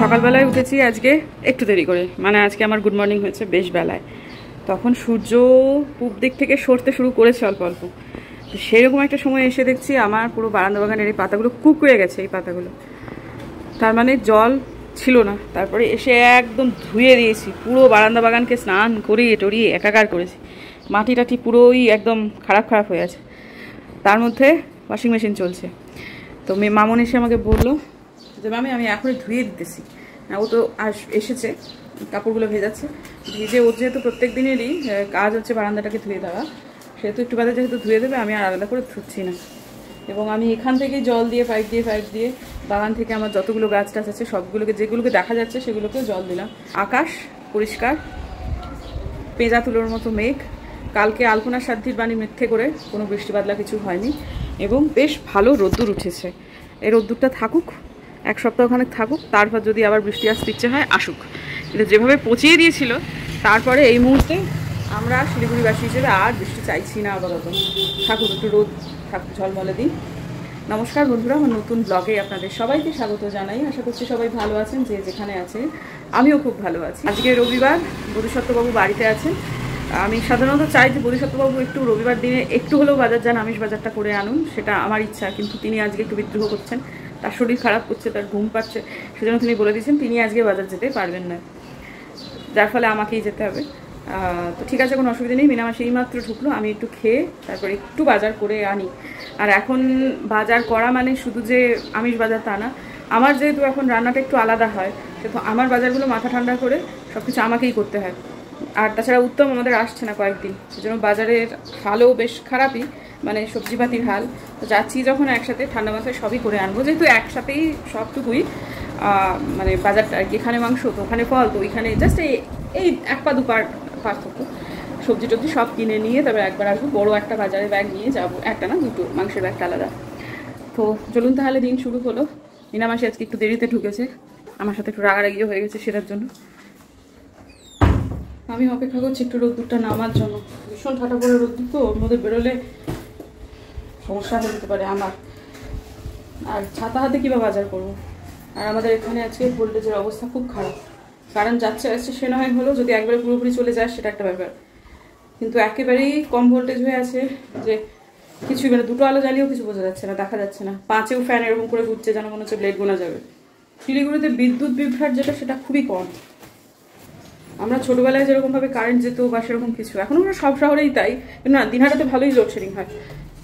সকালবেলায় উঠেছি আজকে একটু দেরি করে, মানে আজকে আমার গুড মর্নিং হয়েছে বেশ বেলায়। তখন সূর্য পূব দিক থেকে সরতে শুরু করেছে অল্প অল্প। তো সেরকম একটা সময় এসে দেখছি আমার পুরো বারান্দা বাগানের এই পাতাগুলো কুঁকড়ে গেছে। এই পাতাগুলো তার মানে জল ছিল না। তারপরে এসে একদম ধুয়ে দিয়েছি, পুরো বারান্দা বাগানকে স্নান করিয়ে টরিয়ে একাকার করেছি। মাটি টাটি পুরোই একদম খারাপ খারাপ হয়ে আছে। তার মধ্যে ওয়াশিং মেশিন চলছে। তো মামন এসে আমাকে বললো যে মামি আমি এখনই ধুয়ে দিতেছি। ও তো এসেছে, কাপড়গুলো ভেজাচ্ছে, ভিজে ওর যেহেতু প্রত্যেক দিনেরই কাজ হচ্ছে বারান্দাটাকে ধুয়ে দেওয়া, সেহেতু একটু বাদে যেহেতু ধুয়ে দেবে, আমি আর আলাদা করে ধুচ্ছি না। এবং আমি এখান থেকে জল দিয়ে পাইপ দিয়ে বাগান থেকে আমার যতগুলো গাছ টাছ আছে সবগুলোকে, যেগুলোকে দেখা যাচ্ছে সেগুলোকেও জল দিলাম। আকাশ পরিষ্কার, পেঁজা তুলোর মতো মেঘ। কালকে আলপনার সাধ্যির বাণী মিথ্যে করে কোনো বৃষ্টি বাদলা কিছু হয়নি এবং বেশ ভালো রোদ্দুর উঠেছে। এই রোদ্দুরটা থাকুক, এক সপ্তাহখানেক থাকুক, তারপর যদি আবার বৃষ্টি আসতে ইচ্ছে হয় আসুক। কিন্তু যেভাবে পচিয়ে দিয়েছিল, তারপরে এই মুহূর্তে আমরা শিলিগুড়িবাসী হিসেবে আর বৃষ্টি চাইছি না। আপাতত থাকুক, একটু রোদ থাকুক, ঝলমলে দিন। নমস্কার বন্ধুরা, আমার নতুন ব্লগে আপনাদের সবাইকে স্বাগত জানাই। আশা করছি সবাই ভালো আছেন, যে যেখানে আছে। আমিও খুব ভালো আছি। আজকে রবিবার, বোধিসত্ত্ববাবু বাড়িতে আছেন। আমি সাধারণত চাই যে বোধিসত্ত্ববাবু একটু রবিবার দিনে একটু হলেও বাজার যান, আমিষ বাজারটা করে আনুন, সেটা আমার ইচ্ছা। কিন্তু তিনি আজকে একটু বিদ্রোহ করছেন, তার শরীর খারাপ করছে, তার ঘুম পাচ্ছে, সেজন্য তিনি বলে দিয়েছেন তিনি আজকে বাজার যেতে পারবেন না, যার ফলে আমাকেই যেতে হবে। তো ঠিক আছে, কোনো অসুবিধা নেই। মিনামাসি এইমাত্র ঢুকলো, আমি একটু খেয়ে তারপরে একটু বাজার করে আনি। আর এখন বাজার করা মানে শুধু যে আমিষ বাজার তা না, আমার যেহেতু এখন রান্নাটা একটু আলাদা হয়, সেহেতু আমার বাজারগুলো মাথা ঠান্ডা করে সব কিছু আমাকেই করতে হয়। আর তাছাড়া উত্তম আমাদের আসছে না কয়েকদিন, সেজন্য বাজারের হালও বেশ খারাপই, মানে সবজিপাতির হাল। তো যাচ্ছি যখন একসাথে ঠান্ডা মাথায় সবই করে আনবো, যেহেতু একসাথেই সবটুকুই, মানে বাজারটা আর কি, এখানে মাংস তো ওখানে ফল, তো ওইখানে জাস্ট এই এক পা দুপার পার্থক্য। সবজি টবজি সব কিনে নিয়ে তবে একবার আসবো, বড়ো একটা বাজারে ব্যাগ নিয়ে যাবো, একটা না দুটো, মাংসের ব্যাগটা আলাদা। তো চলুন তাহলে, দিন শুরু হলো। মিনামাসি আজকে একটু দেরিতে ঢুকেছে, আমার সাথে একটু রাগারাগিও হয়ে গেছে সেটার জন্য। আমি অপেক্ষা করছি একটু রোদ্দুরটা নামার জন্য। ভীষণ ঠাটা করে রোদ্দুর, তো ওর মধ্যে বেরোলে সমস্যা হয়ে যেতে পারে আমার। আর ছাতা হাতে কীভাবে বাজার করবো? আর আমাদের এখানে আজকে ভোল্টেজের অবস্থা খুব খারাপ। কারণ যাচ্ছে আসছে সে নয় হলো, যদি একবারে পুরোপুরি চলে যায় সেটা একটা ব্যাপার, কিন্তু একেবারেই কম ভোল্টেজ হয়ে আছে যে কিছুই, মানে দুটো আলো জ্বালিয়েও কিছু বোঝা যাচ্ছে না, দেখা যাচ্ছে না। 5এও ফ্যান এরকম করে ঘুরছে, যেন মনে হচ্ছে ব্লেড গোনা যাবে। শিলিগুড়িতে বিদ্যুৎ বিভ্রাট যেটা, সেটা খুবই কম। আমরা ছোটবেলায় যেরকমভাবে কারেন্ট যেত বা সেরকম কিছু, এখন আমরা সব শহরেই তাই। কিন্তু না, দিনহাটাতে ভালোই লোডশেডিং হয়,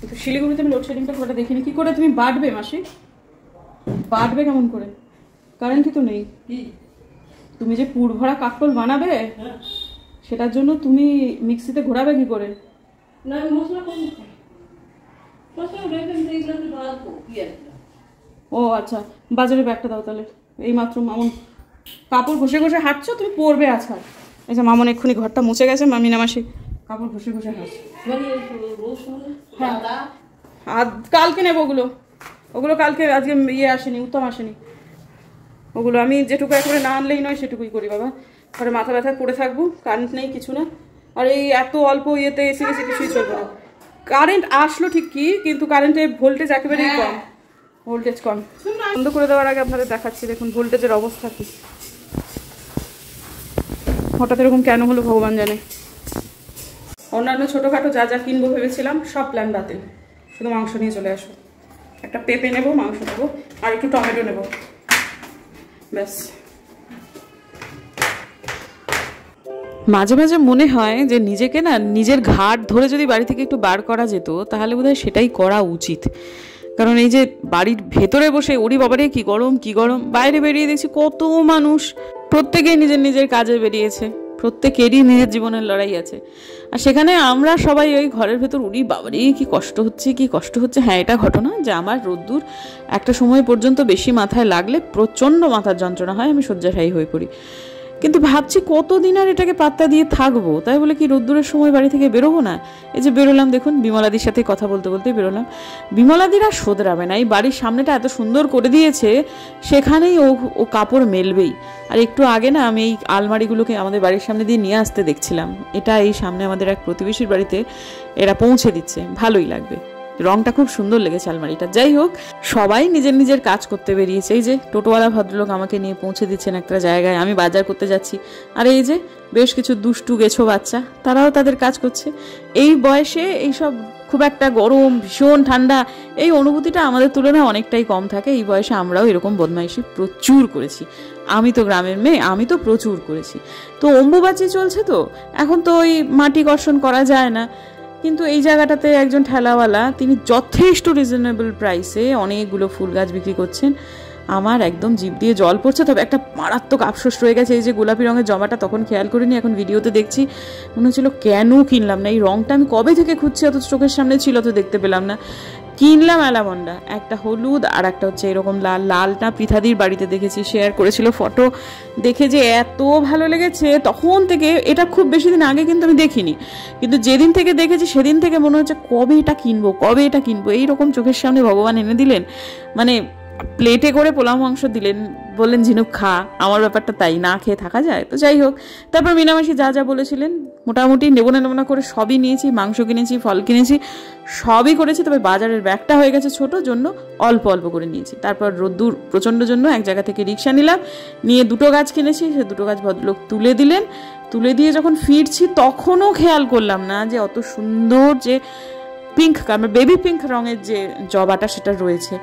কিন্তু শিলিগুড়িতে আমি লোডশেডিংটা খুব একটা দেখিনি। কী করে তুমি বাঁটবে মাসি? বাঁটবে কেমন করে? কারেন্টই তো নেই। তুমি যে পুর ভরা কাকরোল বানাবে, সেটার জন্য তুমি মিক্সিতে ঘোরাবে কি করে? ও আচ্ছা, বাজারে ব্যাগটা দাও তাহলে। এইমাত্র মামুন কাপড় ঘষে ঘষে হাঁটছো, তুমি পরবে আছাড়। এই যে মামুন এক্ষুনি ঘরটা মুছে গেছে, মিনামাসি কাপড় ঘষে ঘষে হাঁটছে। হ্যাঁ, আর কালকে নেবো ওগুলো। ওগুলো কালকে, আজকে ইয়ে আসেনি, উত্তম আসেনি। ওগুলো আমি যেটুকু একবারে না আনলেই নয় সেটুকুই করি বাবা। ঘরে মাথা ব্যথা পড়ে থাকবো, কারেন্ট নেই কিছু না। আর এই এত অল্প ইয়েতে এসি গেসি কিছুই চলবে না। কারেন্ট আসলো ঠিক কি, কিন্তু কারেন্টের ভোল্টেজ একেবারেই কম, ভোল্টেজ কম। বন্ধ করে দেওয়ার আগে আপনাদের দেখাচ্ছি, দেখুন ভোল্টেজের অবস্থা কি। হঠাৎ এরকম কেন হলো ভগবান জানে। অন্যান্য ছোটোখাটো যা যা কিনবো ভেবেছিলাম সব প্ল্যান বাতিল, শুধু মাংস নিয়ে চলে আসো। একটা পেঁপে নেবো, মাংস নেবো, আর একটু টমেটো নেবো, ব্যাস। মাঝে মাঝে মনে হয় যে নিজেকে না, নিজের ঘাট ধরে যদি বাড়ি থেকে একটু বার করা যেত, তাহলে বোধহয় সেটাই করা উচিত। কারণ এই যে বাড়ির ভেতরে বসে ওরি বাবারে কি গরম কি গরম, বাইরে বেরিয়ে দেখছি কত মানুষ, প্রত্যেকেই নিজের নিজের কাজে বেরিয়েছে, প্রত্যেকেরই নিজের জীবনের লড়াই আছে। আর সেখানে আমরা সবাই ওই ঘরের ভেতর উড়ি বাবারে কি কষ্ট হচ্ছে কি কষ্ট হচ্ছে। হ্যাঁ, এটা ঘটনা যে আমার রোদ্দুর একটা সময় পর্যন্ত বেশি মাথায় লাগলে প্রচণ্ড মাথার যন্ত্রণা হয়, আমি শয্যাশায়ী হয়ে পড়ি। কিন্তু ভাবছি কতদিন আর এটাকে পাত্তা দিয়ে থাকবো, তাই বলে কি রোদ্দুরের সময় বাড়ি থেকে বেরোবো না? এই যে বেরোলাম, দেখুন বিমলাদির সাথে কথা বলতে বলতেই বেরোলাম। বিমলাদির আর শোধরাবে না, এই বাড়ির সামনেটা এত সুন্দর করে দিয়েছে, সেখানেই ও কাপড় মেলবেই। আর একটু আগে না আমি এই আলমারিগুলোকে আমাদের বাড়ির সামনে দিয়ে নিয়ে আসতে দেখছিলাম। এটা এই সামনে আমাদের এক প্রতিবেশীর বাড়িতে এরা পৌঁছে দিচ্ছে, ভালোই লাগবে। রংটা খুব সুন্দর লেগেছে আলমারিটা। যাই হোক, সবাই নিজের নিজের কাজ করতে বেরিয়েছে। এই যে টোটোওয়ালা ভদ্রলোক আমাকে নিয়ে পৌঁছে দিচ্ছেন একটা জায়গায়, আমি বাজার করতে যাচ্ছি। আর এই যে বেশ কিছু দুষ্টু গেছো বাচ্চা, তারাও তাদের কাজ করছে। এই বয়সে এইসব খুব একটা গরম, ভীষণ ঠান্ডা, এই অনুভূতিটা আমাদের তুলনায় অনেকটাই কম থাকে। এই বয়সে আমরাও এরকম বদমাইশি প্রচুর করেছি। আমি তো গ্রামের মেয়ে, আমি তো প্রচুর করেছি। তো অম্বুবাচী চলছে, তো এখন তো ওই মাটি কর্ষণ করা যায় না, কিন্তু এই জায়গাটাতে একজন ঠেলাওয়ালা, তিনি যথেষ্ট রিজনেবল প্রাইসে অনেকগুলো ফুল গাছ বিক্রি করছেন। আমার একদম জিভ দিয়ে জল পড়ছে। তবে একটা মারাত্মক আফসোস রয়ে গেছে, এই যে গোলাপি রঙের জবাটা তখন খেয়াল করিনি, এখন ভিডিওতে দেখছি মনে হচ্ছিল কেন কিনলাম না। এই রঙটা আমি কবে থেকে খুঁজছি, অত চোখের সামনে ছিল তো দেখতে পেলাম না। কিনলাম অ্যালামন্ডা, একটা হলুদ আর একটা হচ্ছে এরকম লাল। লালটা পৃথাদির বাড়িতে দেখেছি, শেয়ার করেছিল ফটো, দেখে যে এত ভালো লেগেছে তখন থেকে। এটা খুব বেশি দিন আগে কিন্তু আমি দেখিনি, কিন্তু যেদিন থেকে দেখেছি সেদিন থেকে মনে হচ্ছে কবে এটা কিনবো, কবে এটা কিনবো। এইরকম চোখের সামনে ভগবান এনে দিলেন, মানে প্লেটে করে পোলাও মাংস দিলেন, বললেন ঝিনুক খা। আমার ব্যাপারটা তাই, না খেয়ে থাকা যায়? তো যাই হোক, তারপর মিনামাসি যা যা বলেছিলেন মোটামুটি নেবো না করে সবই নিয়েছি। মাংস কিনেছি, ফল কিনেছি, সবই করেছি। তবে বাজারের ব্যাগটা হয়ে গেছে ছোট, জন্য অল্প অল্প করে নিয়েছি। তারপর রোদ্দুর প্রচণ্ড জন্য এক জায়গা থেকে রিক্সা নিলাম, নিয়ে 2টো গাছ কিনেছি। সে 2টো গাছ ভদ্রলোক তুলে দিলেন। তুলে দিয়ে যখন ফিরছি তখনও খেয়াল করলাম না যে অত সুন্দর যে পিঙ্ক, আমার বেবি পিঙ্ক রঙের যে জবাটা সেটা রয়েছে।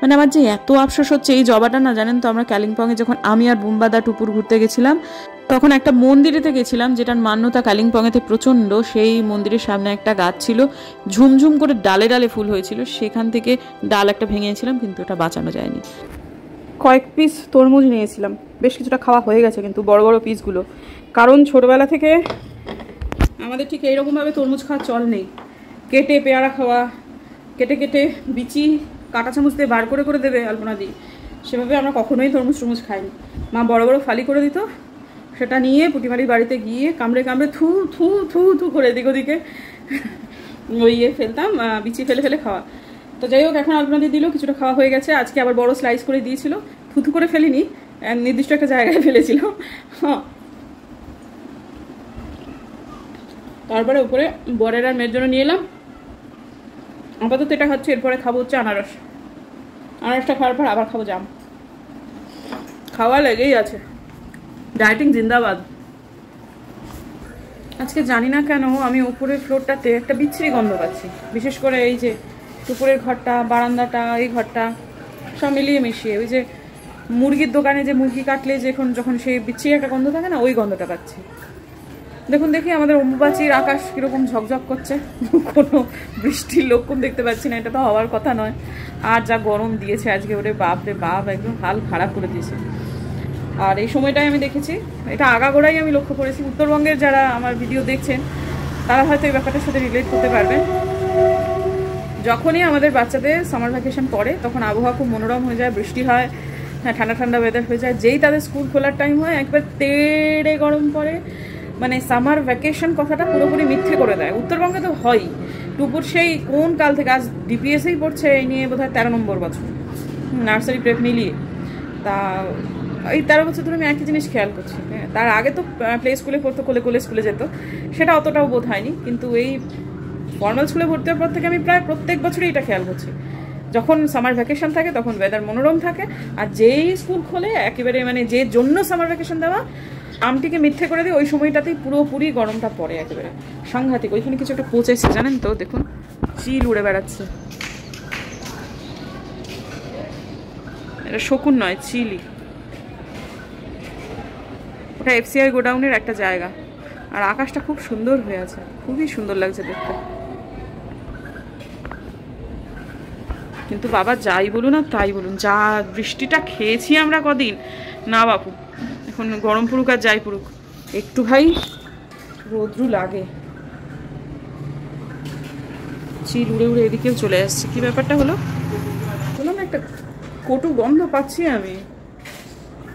মানে আমার যে এত আফসোস হচ্ছে এই জবাটা না, জানেন তো, আমরা কালিম্পংয়ে যখন আমি আর বুম্বাদা টুপুর ঘুরতে গেছিলাম, তখন একটা মন্দিরেতে গেছিলাম যেটার মান্যতা কালিম্পংয়েতে প্রচণ্ড। সেই মন্দিরের সামনে একটা গাছ ছিল, ঝুমঝুম করে ডালে ডালে ফুল হয়েছিল, সেখান থেকে ডাল একটা ভেঙেছিলাম, কিন্তু ওটা বাঁচানো যায়নি। কয়েক পিস তরমুজ নিয়েছিলাম, বেশ কিছুটা খাওয়া হয়ে গেছে কিন্তু বড় বড় পিসগুলো, কারণ ছোটবেলা থেকে আমাদের ঠিক এইরকমভাবে তরমুজ খাওয়ার চল নেই। কেটে পেয়ারা খাওয়া, কেটে কেটে বিচি কাঁটা চামচ দিয়ে বার করে করে দেবে আলপনা দিয়ে, সেভাবে আমরা কখনোই তরমুজ খাইনি। মা বড় বড় ফালি করে দিত, সেটা নিয়ে পুটিমারির বাড়িতে গিয়ে কামড়ে কামড়ে থু থু থু থু করে এদিক ওদিকে ওই ফেলতাম, বিচি ফেলে ফেলে খাওয়া। তো যাই হোক, এখন আলপনা দিয়ে দিল, কিছুটা খাওয়া হয়ে গেছে। আজকে আবার বড় স্লাইস করে দিয়েছিল, থুথু করে ফেলিনি, নির্দিষ্ট একটা জায়গায় ফেলেছিল। হ্যাঁ, তারপরে উপরে বরের আর মেয়ের জন্য নিয়ে এলাম। আপাতত এটা খাচ্ছি, এরপরে খাবো হচ্ছে আনারস। আনারসটা খাওয়ার পর আবার খাবো জাম। খাওয়া লেগেই আছে, ডায়েটিং জিন্দাবাদ। আজকে জানি না কেন আমি উপরের ফ্লোরটাতে একটা বিচ্ছিরি গন্ধ পাচ্ছি, বিশেষ করে এই যে উপরের ঘরটা, বারান্দাটা, এই ঘরটা সব মিলিয়ে মিশিয়ে। ওই যে মুরগির দোকানে যে মুরগি কাটলে যখন সেই বিচ্ছিরি একটা গন্ধ থাকে না, ওই গন্ধটা পাচ্ছি। দেখি আমাদের অম্বুবাচীর আকাশ কীরকম ঝকঝক করছে, কোনো বৃষ্টির লক্ষণ দেখতে পাচ্ছি না, এটা তো হওয়ার কথা নয়। আর যা গরম দিয়েছে আজকে, ওরে বাপ রে বাপ, একদম হাল খারাপ করে দিয়েছে। আর এই সময়টাই আমি দেখেছি, এটা আগাগোড়াই আমি লক্ষ্য করেছি। উত্তরবঙ্গের যারা আমার ভিডিও দেখছেন তারা হয়তো এই ব্যাপারটার সাথে রিলেট করতে পারবেন। যখনই আমাদের বাচ্চাদের সামার ভ্যাকেশন পড়ে তখন আবহাওয়া খুব মনোরম হয়ে যায়, বৃষ্টি হয়, হ্যাঁ ঠান্ডা ঠান্ডা ওয়েদার হয়ে যায়। যেই তাদের স্কুল খোলার টাইম হয় একবার তেড়ে গরম পড়ে, মানে সামার ভ্যাকেশন কথাটা পুরোপুরি মিথ্যে করে দেয়। উত্তরবঙ্গে তো হয়ই। টুপুর সেই কোন কাল থেকে, আজ ডিপিএসেই পড়ছে, এই নিয়ে বোধহয় 13 নম্বর বছর, নার্সারি প্রেপ মিলিয়ে। তা এই 13 বছর ধরে আমি একই জিনিস খেয়াল করছি। হ্যাঁ, তার আগে তো প্লে স্কুলে পড়তো, কোলে স্কুলে যেত, সেটা অতটাও বোধ হয়নি। কিন্তু এই ফর্মাল স্কুলে ভর্তি হওয়ার পর থেকে আমি প্রায় প্রত্যেক বছরই এটা খেয়াল করছি। যখন সামার ভ্যাকেশন থাকে তখন ওয়েদার মনোরম থাকে, আর যেই স্কুল খোলে একেবারে, মানে যে জন্য সামার ভ্যাকেশন দেওয়া, আমটিকে মিথ্যে করে দিয়ে ওই সময়টাতেই পুরোপুরি গরমটা পড়ে একেবারে সাংঘাতিক। ওইখানে কিছু একটা পৌঁছেছে জানেন তো, দেখুন চিল উড়ে বেড়াচ্ছে। এটা শকুন নয়, চিলি। ওটা এফসিআই গোডাউনের একটা জায়গা। আর আকাশটা খুব সুন্দর হয়ে আছে, খুবই সুন্দর লাগছে দেখতে। কিন্তু বাবা যাই বলুন আর তাই বলুন, যা বৃষ্টিটা খেয়েছি আমরা কদিন, না বাপু, এখন গরম পড়ুক আর যাই পড়ুক, একটু ভাই রোদ্রু লাগে। চিল উড়ে উড়ে এদিকেও চলে আসছে, কি ব্যাপারটা হলো বললাম, একটা কটু গন্ধ পাচ্ছি আমি,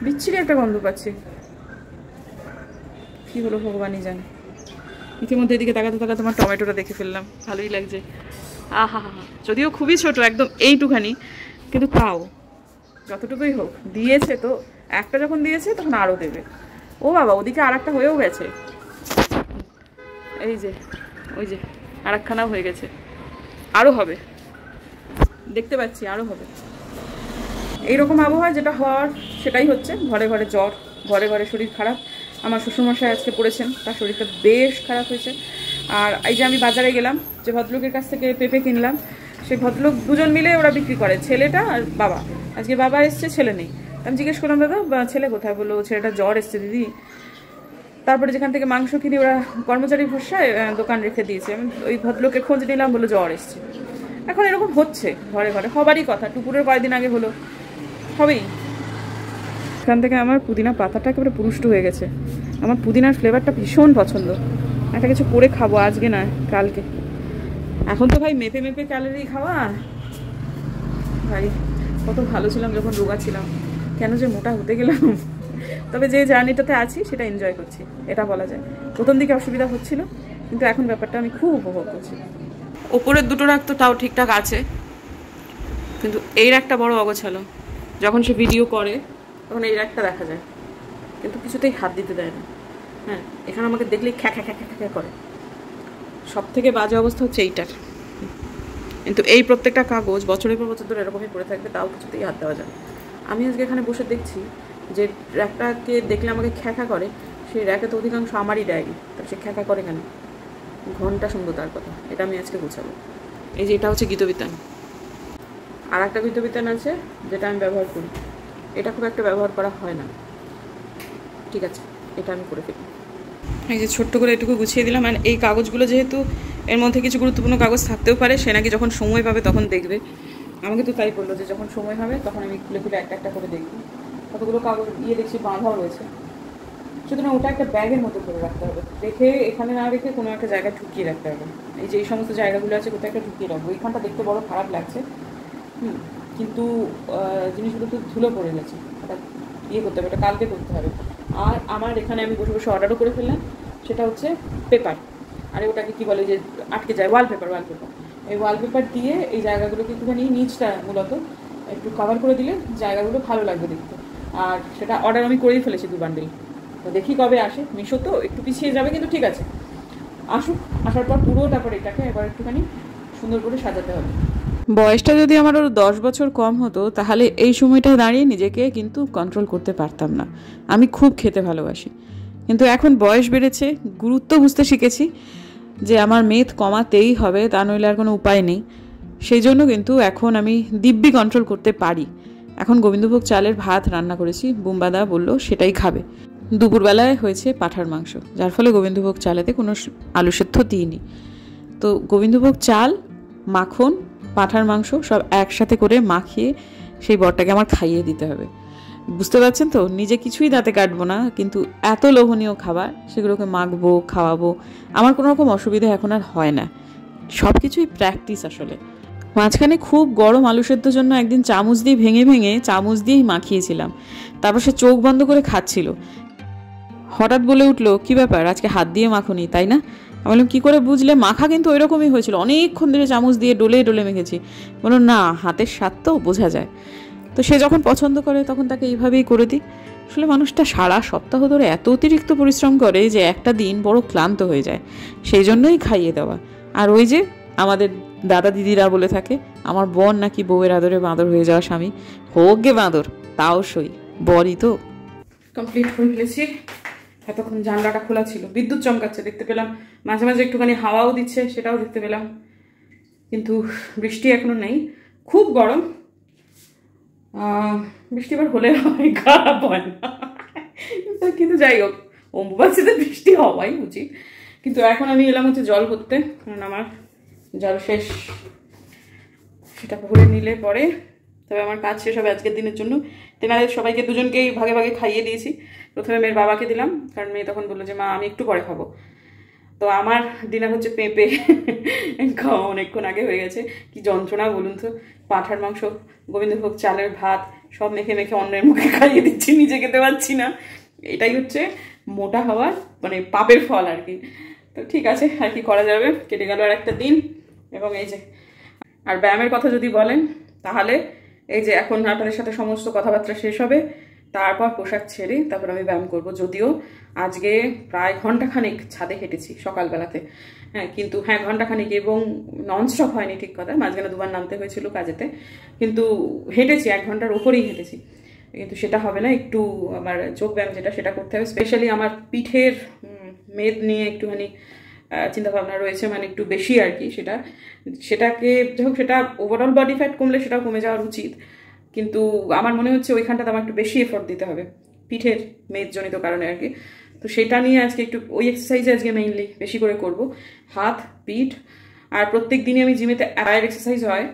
বিচ্ছিরি একটা গন্ধ পাচ্ছি। কি হলো ভগবানই জানে। ইতিমধ্যে এদিকে তাকাতে তাকাতে আমার টমেটোটা দেখে ফেললাম, ভালোই লাগছে। আহা হা, যদিও খুবই ছোট, একদম এইটুখানি, কিন্তু তাও যতটুকুই হোক দিয়েছে তো। একটা যখন দিয়েছে তখন আরও দেবে। ও বাবা, ওদিকে আর একটা হয়েও গেছে, এই যে ওই যে আর একখানাও হয়ে গেছে, আরও হবে। দেখতে পাচ্ছি আরও হবে। এইরকম আবহাওয়া যেটা হওয়ার সেটাই হচ্ছে, ঘরে ঘরে জ্বর, ঘরে ঘরে শরীর খারাপ। আমার শ্বশুরমশাই আজকে পড়েছেন, তার শরীরটা বেশ খারাপ হয়েছে। আর এই যে আমি বাজারে গেলাম, যে ভদ্রলোকের কাছ থেকে পেঁপে কিনলাম, সেই ভদ্রলোক দুজন মিলে ওরা বিক্রি করে, ছেলেটা আর বাবা। আজকে বাবা এসছে, ছেলে নেই। আমি জিজ্ঞেস করলাম, দাদা ছেলে কোথায়? বললো ছেলেটা জ্বর এসছে দিদি। তারপরে যেখান থেকে মাংস কিনে ওরা কর্মচারী ভরসায় দোকান রেখে দিয়েছে। আমি ওই ভদ্রলোকের খোঁজ নিলাম, বললো জ্বর এসছে। এখন এরকম হচ্ছে ঘরে ঘরে, হবারই কথা। টুকুরের কয়েকদিন আগে হলো, হবেই। এখান থেকে আমার পুদিনা পাতাটা একেবারে পুরুষ্ট হয়ে গেছে। আমার পুদিনার ফ্লেভারটা ভীষণ পছন্দ। একটা কিছু করে খাবো, আজকে না কালকে। এখন তো ভাই মেপে মেপে ক্যালোরি খাওয়া। ভাই কত ভালো ছিলাম যখন রোগা ছিলাম, কেন যে মোটা হতে গেলাম। তবে যে জার্নিটাতে আছি সেটা এনজয় করছি, এটা বলা যায়। প্রথম দিকে অসুবিধা হচ্ছিল, কিন্তু এখন ব্যাপারটা আমি খুব উপভোগ করছি। ওপরের দুটো রাখ তো তাও ঠিকঠাক আছে, কিন্তু এই একটা বড় অগোছালো। যখন সে ভিডিও করে তখন এই একটা দেখা যায়, কিন্তু কিছুতেই হাত দিতে দেয় না। হ্যাঁ, এখানে আমাকে দেখলেই খ্যা খ্যা খ্যা খ্যা খ্যা করে। সব থেকে বাজে অবস্থা হচ্ছে এইটার। কিন্তু এই প্রত্যেকটা কাগজ বছরের পর বছর ধরে এরকমই পড়ে থাকবে, তাও কিছুতেই হাত দেওয়া যায়। আমি আজকে এখানে বসে দেখছি যে র্যাকটাকে দেখলে আমাকে খ্যা খ্যা করে, সেই র্যাকে তো অধিকাংশ আমারই ডায়েরি, তার সে খ্যা খ্যা করে কেন? ঘন্টা শুনবো তার কথা, এটা আমি আজকে গুছাবো। এই যে এটা হচ্ছে গীতবিতান, আর একটা গীতবিতান আছে যেটা আমি ব্যবহার করি, এটা খুব একটা ব্যবহার করা হয় না। ঠিক আছে, এটা আমি করে ফেলি। এই যে ছোট্ট করে এটুকু গুছিয়ে দিলাম। আর এই কাগজগুলো যেহেতু এর মধ্যে কিছু গুরুত্বপূর্ণ কাগজ থাকতেও পারে, সে নাকি যখন সময় পাবে তখন দেখবে। আমাকে তো তাই বললো যে যখন সময় হবে তখন আমি খুলে খুলে একটা একটা করে দেখবো। কতগুলো কাগজ দেখছি বাঁধাও রয়েছে, সুতরাং ওটা একটা ব্যাগের মতো করে রাখতে হবে। রেখে এখানে না রেখে কোনো একটা জায়গায় ঢুকিয়ে রাখতে হবে। এই যে এই সমস্ত জায়গাগুলো আছে কোথাও একটা ঢুকিয়ে রাখবো। এইখানটা দেখতে বড় খারাপ লাগছে, কিন্তু জিনিসগুলো তো ধুলো পড়ে গেছে, ওটা করতে হবে, এটা কালকে করতে হবে। আর আমার এখানে আমি বসে বসে অর্ডারও করে ফেললাম, সেটা হচ্ছে পেপার। আরে ওটাকে কী বলে যে আটকে যায়, ওয়ালপেপার। এই ওয়ালপেপার দিয়ে এই জায়গাগুলোকে একটুখানি নিচটা মূলত একটু কভার করে দিলে জায়গাগুলো ভালো লাগবে দেখতে। আর সেটা অর্ডার আমি করেই ফেলেছি 2 বান্ডিল। তো দেখি কবে আসে। মিশো তো একটু পিছিয়ে যাবে, কিন্তু ঠিক আছে, আসুক। আসার পর পুরো তারপর এটাকে এবার একটুখানি সুন্দর করে সাজাতে হবে। বয়সটা যদি আমার আরও 10 বছর কম হতো, তাহলে এই সময়টায় দাঁড়িয়ে নিজেকে কিন্তু কন্ট্রোল করতে পারতাম না। আমি খুব খেতে ভালোবাসি, কিন্তু এখন বয়স বেড়েছে, গুরুত্ব বুঝতে শিখেছি যে আমার মেদ কমাতেই হবে, তা নইলে আর কোনো উপায় নেই। সেই জন্য কিন্তু এখন আমি দিব্যি কন্ট্রোল করতে পারি। এখন গোবিন্দভোগ চালের ভাত রান্না করেছি, বুম্বাদা বললো সেটাই খাবে। দুপুরবেলায় হয়েছে পাঁঠার মাংস, যার ফলে গোবিন্দভোগ চালেতে কোনো আলু সেদ্ধ দিইনি। তো গোবিন্দভোগ চাল, মাখন, পাঁঠার মাংস সব একসাথে করে মাখিয়ে সেই বরটাকে আমার খাইয়ে দিতে হবে। বুঝতে পারছেন তো, নিজে কিছুই দাঁতে কাটবো না, কিন্তু এত লোভনীয় খাবার সেগুলোকে মাখবো, খাওয়াবো। আমার কোনো রকম অসুবিধা এখন আর হয় না। সব কিছুই প্র্যাকটিস আসলে। মাঝখানে খুব গরম আলু সেদ্ধর জন্য একদিন চামচ দিয়ে ভেঙে ভেঙে চামচ দিয়েই মাখিয়েছিলাম। তারপর সে চোখ বন্ধ করে খাচ্ছিল। হঠাৎ বলে উঠলো, কি ব্যাপার আজকে হাত দিয়ে মাখনি, তাই না? আমি বললাম, কী করে বুঝলে? মাখা কিন্তু ওই রকমই হয়েছিল, অনেকক্ষণ ধরে চামচ দিয়ে ডলে ডলে মেখেছি। বললো, না, হাতের স্বাদ তো বোঝা যায়। তো সে যখন পছন্দ করে তখন তাকে এইভাবেই করে দিই। আসলে মানুষটা সারা সপ্তাহ ধরে এত অতিরিক্ত পরিশ্রম করে যে একটা দিন বড় ক্লান্ত হয়ে যায়, সেই জন্যই খাইয়ে দেওয়া। আর ওই যে আমাদের দাদা দিদিরা বলে থাকে, আমার বোন নাকি বউয়ের আদরে বাঁদর হয়ে যাওয়া স্বামী। হোক গে বাঁদর, তাও সই, বরই তো। কমপ্লিট করে ফেলেছি। এতক্ষণ জানলাটা খোলা ছিল, বিদ্যুৎ চমকাচ্ছে দেখতে পেলাম, মাঝে মাঝে একটুখানি হাওয়াও দিচ্ছে, সেটাও দেখতে পেলাম। কিন্তু বৃষ্টি এখনো নেই, খুব গরম। বৃষ্টি এবার হলে হয়, খারাপ হয় না। কিন্তু যাই হোক, অম্বুবাচীতে বৃষ্টি হওয়াই উচিত। কিন্তু এখন আমি এলাম হচ্ছে জল ভরতে, কারণ আমার জল শেষ। সেটা ভরে নিলে পরে তবে আমার কাজ শেষ হবে আজকের দিনের জন্য। তেনাদের সবাইকে দুজনকেই ভাগে ভাগে খাইয়ে দিয়েছি। প্রথমে মেয়ের বাবাকে দিলাম, কারণ মেয়ে তখন বললো যে মা আমি একটু পরে খাবো। তো আমার ডিনার হচ্ছে পেঁপে, খাওয়া অনেকক্ষণ আগে হয়ে গেছে। কি যন্ত্রণা বলুন তো, পাঁঠার মাংস, গোবিন্দভোগ চালের ভাত সব মেখে মেখে অন্যের মুখে খাইয়ে দিচ্ছি, নিজে খেতে পারছি না। এটাই হচ্ছে মোটা হওয়ার মানে পাপের ফল আর কি। তো ঠিক আছে, আর কি করা যাবে, কেটে গেল আর একটা দিন। এবং এই যে আর ব্যায়ামের কথা যদি বলেন, তাহলে এই যে এখন আপনাদের সাথে সমস্ত কথাবার্তা শেষ হবে, তারপর পোশাক ছেড়ে তারপর আমি ব্যায়াম করব। যদিও আজকে প্রায় ঘন্টাখানেক ছাদে হেঁটেছি সকালবেলাতে, হ্যাঁ, কিন্তু হ্যাঁ ঘন্টাখানেক, এবং ননস্টপ হয়নি, ঠিক কথা, মাঝখানে দুবার নামতে হয়েছিল কাজেতে, কিন্তু হেঁটেছি 1 ঘন্টার ওপরেই হেঁটেছি। কিন্তু সেটা হবে না, একটু আমার যোগ ব্যায়াম যেটা সেটা করতে হবে। স্পেশালি আমার পিঠের মেদ নিয়ে একটুখানি চিন্তাভাবনা রয়েছে, মানে একটু বেশি আর কি। সেটাকে যখন সেটা ওভারঅল বডি ফ্যাট কমলে সেটাও কমে যাওয়ার উচিত, কিন্তু আমার মনে হচ্ছে ওইখানটাতে আমার একটু বেশি এফোর্ট দিতে হবে পিঠের মেদজনিত কারণে আর কি। তো সেটা নিয়ে আজকে একটু ওই এক্সারসাইজে আজকে মেইনলি বেশি করে করব, হাত পিঠ। আর প্রত্যেক দিনই আমি জিমেতে পায়ের এক্সারসাইজ হয়,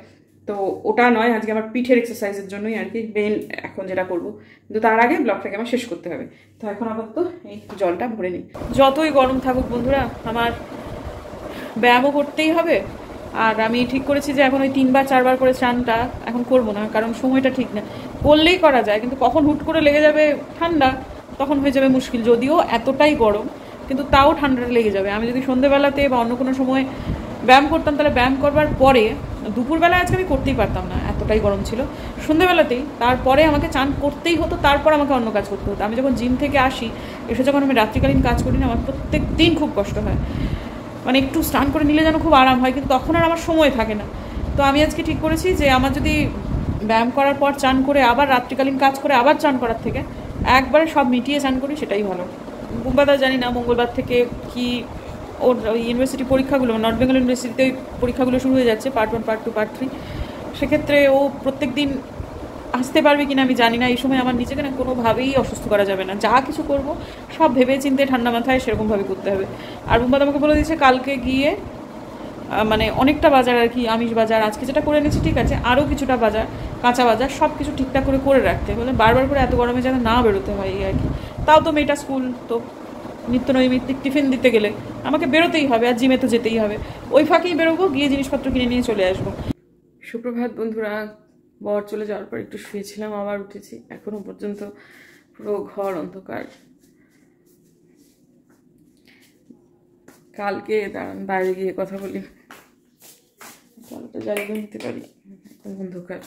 তো ওটা নয়, আজকে আমার পিঠের এক্সারসাইজের জন্যই আর কি মেইন এখন যেটা করব। কিন্তু তার আগে ব্লগটাকে আমার শেষ করতে হবে। তো এখন আপাতত এই জলটা ভরে নিই। যতই গরম থাকুক বন্ধুরা, আমার ব্যায়ামও করতেই হবে। আর আমি ঠিক করেছি যে এখন ওই 3 বার 4 বার করে চানটা এখন করবো না, কারণ সময়টা ঠিক না। করলেই করা যায়, কিন্তু কখন হুট করে লেগে যাবে ঠান্ডা, তখন হয়ে যাবে মুশকিল। যদিও এতটাই গরম, কিন্তু তাও ঠান্ডাটা লেগে যাবে। আমি যদি সন্ধ্যেবেলাতে বা অন্য কোনো সময় ব্যায়াম করতাম, তাহলে ব্যায়াম করবার পরে দুপুরবেলা আজকে আমি করতেই পারতাম না, এতটাই গরম ছিল। সন্ধ্যেবেলাতেই তারপরে আমাকে চান করতেই হতো, তারপর আমাকে অন্য কাজ করতে হতো। আমি যখন জিম থেকে আসি, এসে যখন আমি রাত্রিকালীন কাজ করি না, আমার প্রত্যেক দিন খুব কষ্ট হয়। মানে একটু স্নান করে নিলে যেন খুব আরাম হয়, কিন্তু তখন আর আমার সময় থাকে না। তো আমি আজকে ঠিক করেছি যে আমার যদি ব্যায়াম করার পর চান করে আবার রাত্রিকালীন কাজ করে আবার চান করার থেকে একবারে সব মিটিয়ে চান করি, সেটাই ভালো। বুম্বাদা জানি না মঙ্গলবার থেকে কি ওর ইউনিভার্সিটি পরীক্ষাগুলো, নর্থ বেঙ্গল ইউনিভার্সিটিতে পরীক্ষাগুলো শুরু হয়ে যাচ্ছে, পার্ট 1 পার্ট 2 পার্ট 3। সেক্ষেত্রে ও প্রত্যেক দিন আসতে পারবে কিনা আমি জানি না। এই সময় আমার নিজেকে না কোনোভাবেই অসুস্থ করা যাবে না। যা কিছু করব সব ভেবে চিন্তে ঠান্ডা মাথায় সেরকমভাবে করতে হবে। আর বুম্বাদ আমাকে বলে দিয়েছে কালকে গিয়ে মানে অনেকটা বাজার আর কি, আমিষ বাজার আজকে যেটা করে এনেছি ঠিক আছে, আরও কিছুটা বাজার, কাঁচা বাজার, সব কিছু ঠিকঠাক করে রাখতে বলে, বারবার করে এত গরমে যেন না বেরোতে হয় এই আর কি। তাও তো মেয়েটা স্কুল, তো নিত্য নৈমিত্তিক টিফিন দিতে গেলে আমাকে বেরোতেই হবে, আর জিমে তো যেতেই হবে। ওই ফাঁকেই বেরোবো, গিয়ে জিনিসপত্র কিনে নিয়ে চলে আসবো। সুপ্রভাত বন্ধুরা। বর চলে যাওয়ার পর একটু শুয়েছিলাম, আবার উঠেছি। এখনো পর্যন্ত পুরো ঘর অন্ধকার। কালকে দাঁড়ান বাইরে গিয়ে কথা বলি, জলটা জ্বালিয়ে নিতে পারি, একদম অন্ধকার।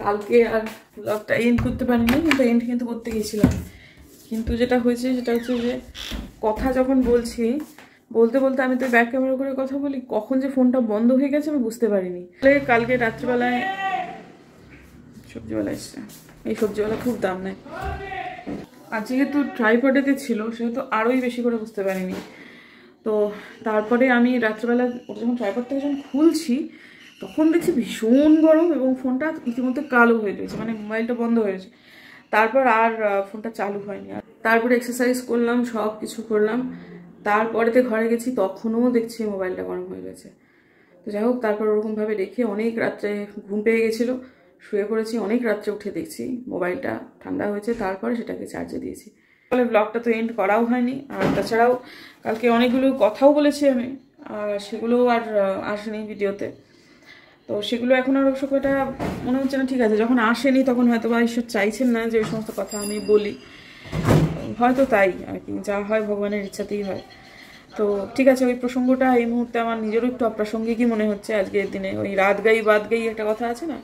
কালকে আর ব্লগটা এন্ড করতে পারিনি, কিন্তু এন্ড কিন্তু করতে গেছিলাম। কিন্তু যেটা হয়েছে সেটা হচ্ছে যে কথা যখন বলতে বলতে আমি তো ব্যাক ক্যামেরা করে কথা বলি, কখন যে ফোনটা বন্ধ হয়ে গেছে আমি বুঝতে পারিনি। কালকে রাত্রিবেলায় সবজিওয়ালা এসছে, এই সবজিওয়ালা খুব দাম নেয়। আর যেহেতু ট্রাইপডেতে ছিল সেহেতু আরোই বেশি করে বুঝতে পারিনি। তো তারপরে আমি রাত্রিবেলা ওটা যখন ট্রাইপড থেকে যখন খুলছি, তখন দেখছি ভীষণ গরম এবং ফোনটা ইতিমধ্যে কালো হয়ে রয়েছে, মানে মোবাইলটা বন্ধ হয়েছে। তারপর আর ফোনটা চালু হয়নি। আর তারপরে এক্সারসাইজ করলাম, সব কিছু করলাম, তারপরেতে ঘরে গেছি, তখনও দেখছি মোবাইলটা গরম হয়ে গেছে। তো যাই হোক, তারপর ওরকমভাবে রেখে অনেক রাত্রে ঘুম পেয়ে গেছিলো, শুয়ে পড়েছি। অনেক রাত্রে উঠে দেখছি মোবাইলটা ঠান্ডা হয়েছে, তারপরে সেটাকে চার্জে দিয়েছি। ফলে ব্লগটা তো এন্ড করাও হয়নি। আর তাছাড়াও কালকে অনেকগুলো কথাও বলেছি আমি, আর সেগুলো আর আসেনি ভিডিওতে। তো সেগুলো এখন আর অবশ্য কটা মনে হচ্ছে না ঠিক আছে। যখন আসেনি তখন হয়তো বা ঈশ্বর চাইছেন না যে ওই সমস্ত কথা আমি বলি, হয়তো তাই আর কি। যা হয় ভগবানের ইচ্ছাতেই হয়। তো ঠিক আছে, ওই প্রসঙ্গটা এই মুহূর্তে আমার নিজেরও একটু অপ্রাসঙ্গিকই মনে হচ্ছে আজকের দিনে। ওই রাত গাই বাদ গাই একটা কথা আছে না,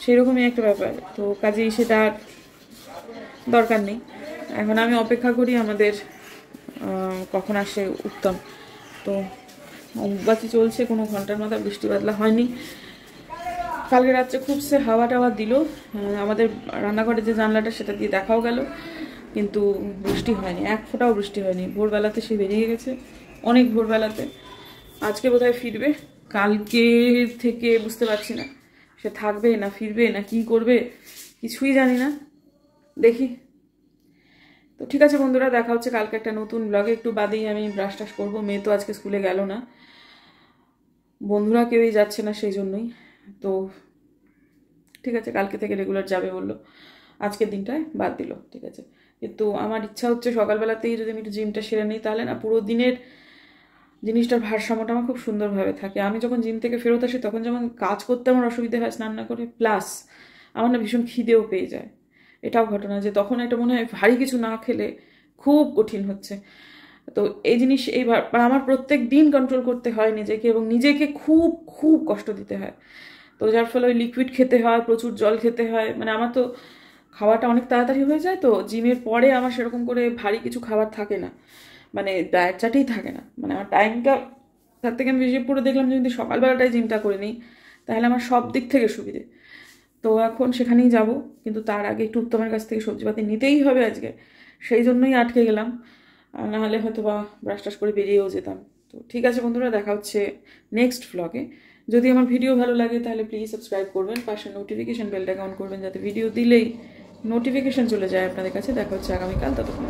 সেরকমই একটা ব্যাপার। তো কাজেই সেটা আর দরকার নেই। এখন আমি অপেক্ষা করি আমাদের কখন আসে উত্তম। তো মোমবাতি চলছে, কোনো ঘন্টার মাথা বৃষ্টি বাদলা হয়নি। কালকে রাত্রে খুব সে হাওয়া টাওয়া দিল, আমাদের রান্নাঘরের যে জানলাটা সেটা দিয়ে দেখাও গেল, কিন্তু বৃষ্টি হয়নি, এক ফোঁটাও বৃষ্টি হয়নি। ভোরবেলাতে সে বেরিয়ে গেছে, অনেক ভোরবেলাতে। আজকে বোধহয় ফিরবে, কালকে থেকে বুঝতে পারছি না সে থাকবে না ফিরবে না কি করবে, কিছুই জানি না, দেখি। তো ঠিক আছে বন্ধুরা, দেখা হচ্ছে কালকে একটা নতুন ব্লগে। একটু বাদেই আমি ব্রাশ টাশ করবো। মেয়ে তো আজকে স্কুলে গেল না, বন্ধুরা কেউই যাচ্ছে না সেই জন্যই। তো ঠিক আছে, কালকে থেকে রেগুলার যাবে বললো, আজকের দিনটায় বাদ দিল, ঠিক আছে। কিন্তু আমার ইচ্ছা হচ্ছে সকালবেলাতেই যদি আমি একটু জিমটা সেরে নিই, তাহলে না পুরো দিনের জিনিসটার ভারসাম্যটা আমার খুব সুন্দরভাবে থাকে। আমি যখন জিম থেকে ফেরত আসি তখন যেমন কাজ করতে আমার অসুবিধা হয় স্নান না করে, প্লাস আমার না ভীষণ খিদেও পেয়ে যায়। এটাও ঘটনা যে তখন একটা মনে হয় ভারী কিছু না খেলে খুব কঠিন হচ্ছে। তো এই জিনিস এইবার আমার প্রত্যেক দিন কন্ট্রোল করতে হয় নিজেকে, এবং নিজেকে খুব খুব কষ্ট দিতে হয়। তো যার ফলে ওই লিকুইড খেতে হয়, প্রচুর জল খেতে হয়। মানে আমার তো খাওয়াটা অনেক তাড়াতাড়ি হয়ে যায়, তো জিমের পরে আমার সেরকম করে ভারী কিছু খাবার থাকে না, মানে ডায়েট চাটেই থাকে না। মানে আমার টাইমটা, তার থেকে আমি বেশি পুরো দেখলাম যে যদি সকালবেলাটাই জিমটা করে নিই তাহলে আমার সব দিক থেকে সুবিধে। তো এখন সেখানেই যাব, কিন্তু তার আগে একটু উত্তমের কাছ থেকে সবজিপাতি নিতেই হবে আজকে, সেই জন্যই আটকে গেলাম। নাহলে হয়তো বা ব্রাশ টাশ করে বেরিয়েও যেতাম। তো ঠিক আছে বন্ধুরা, দেখা হচ্ছে নেক্সট ভ্লগে। যদি আমার ভিডিও ভালো লাগে তাহলে প্লিজ সাবস্ক্রাইব করবেন, পাশে নোটিফিকেশন বেলটাকে অন করবেন যাতে ভিডিও দিলেই নোটিফিকেশন চলে যায় আপনাদের কাছে। দেখা হচ্ছে আগামীকাল, ততক্ষণ